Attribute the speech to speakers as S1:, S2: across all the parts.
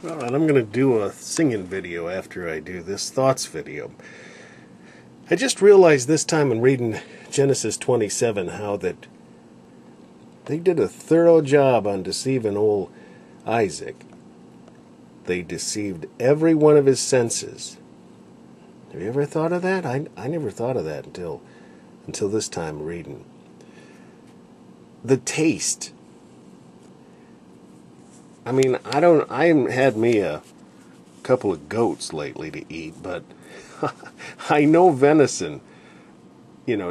S1: Well, and I'm going to do a singing video after I do this thoughts video. I just realized this time in reading Genesis 27 how that they did a thorough job on deceiving old Isaac. They deceived every one of his senses. Have you ever thought of that? I never thought of that until this time reading. The taste. I mean, I haven't had me a couple of goats lately to eat, but I know venison,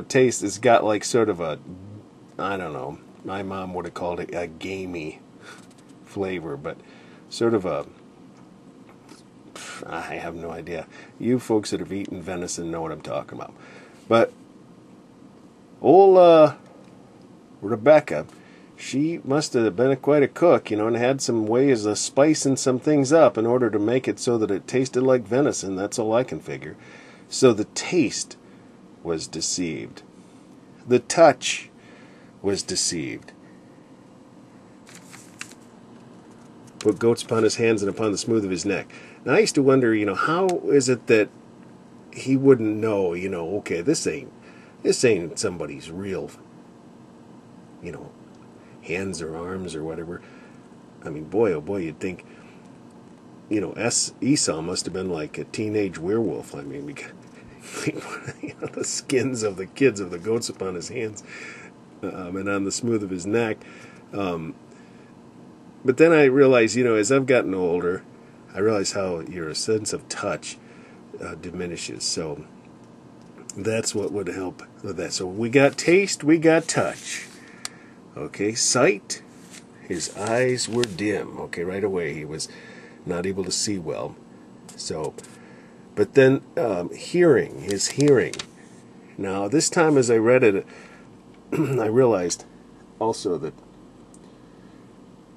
S1: taste has got like sort of a, I don't know, my mom would have called it a gamey flavor, but sort of a, I have no idea. You folks that have eaten venison know what I'm talking about. But old Rebecca, she must have been quite a cook, and had some ways of spicing some things up in order to make it so that it tasted like venison. That's all I can figure. So the taste was deceived. The touch was deceived. Put goats upon his hands and upon the smooth of his neck. Now I used to wonder, how is it that he wouldn't know, okay, this ain't somebody's real, hands or arms or whatever. I mean, boy, oh boy, you'd think, Esau must have been like a teenage werewolf. I mean, because, the skins of the kids of the goats upon his hands and on the smooth of his neck. But then I realized, as I've gotten older, I realize how your sense of touch diminishes. So that's what would help with that. So we got taste, we got touch. Okay, sight, his eyes were dim. Okay, right away he was not able to see well. So, but then hearing, his hearing. Now this time as I read it, I realized also that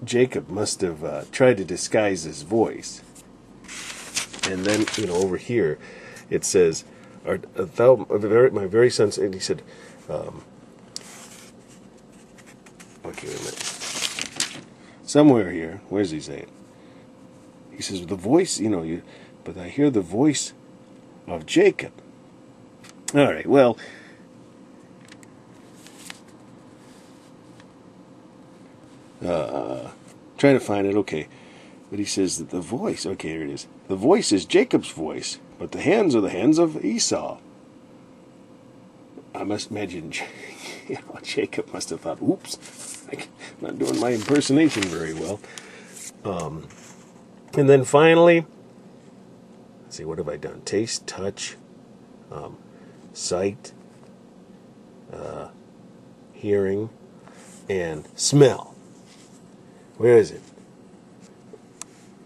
S1: Jacob must have tried to disguise his voice. And then, over here, it says, "Thou, my very son," and he said, okay, wait a minute. Somewhere here, where's he saying? He says, the voice, but I hear the voice of Jacob. All right, well, trying to find it, okay. But he says that the voice, okay, here it is. The voice is Jacob's voice, but the hands are the hands of Esau. I must imagine, Jacob must have thought, oops, I'm not doing my impersonation very well. And then finally, let's see, what have I done? Taste, touch, sight, hearing, and smell. Where is it?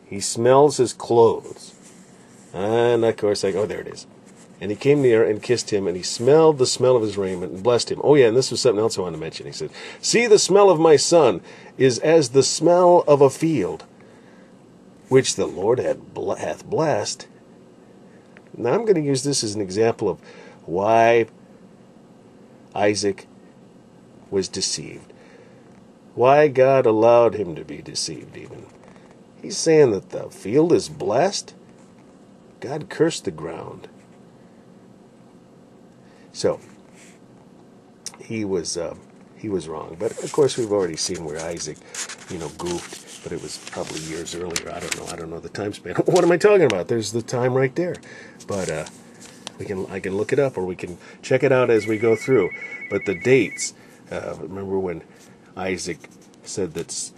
S1: He smells his clothes. And of course, oh, there it is. And he came near and kissed him, and he smelled the smell of his raiment and blessed him. Oh, yeah, and this was something else I wanted to mention. He said, "See, the smell of my son is as the smell of a field, which the Lord hath blessed." Now, I'm going to use this as an example of why Isaac was deceived. Why God allowed him to be deceived, even. He's saying that the field is blessed. God cursed the ground. So, he was wrong. But, of course, we've already seen where Isaac, goofed. But it was probably years earlier. I don't know the time span. What am I talking about? There's the time right there. But I can look it up, or we can check it out as we go through. But the dates, remember when Isaac said that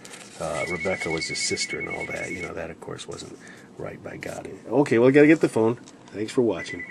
S1: Rebecca was his sister and all that. That, of course, wasn't right by God. Okay, well, I got to get the phone. Thanks for watching.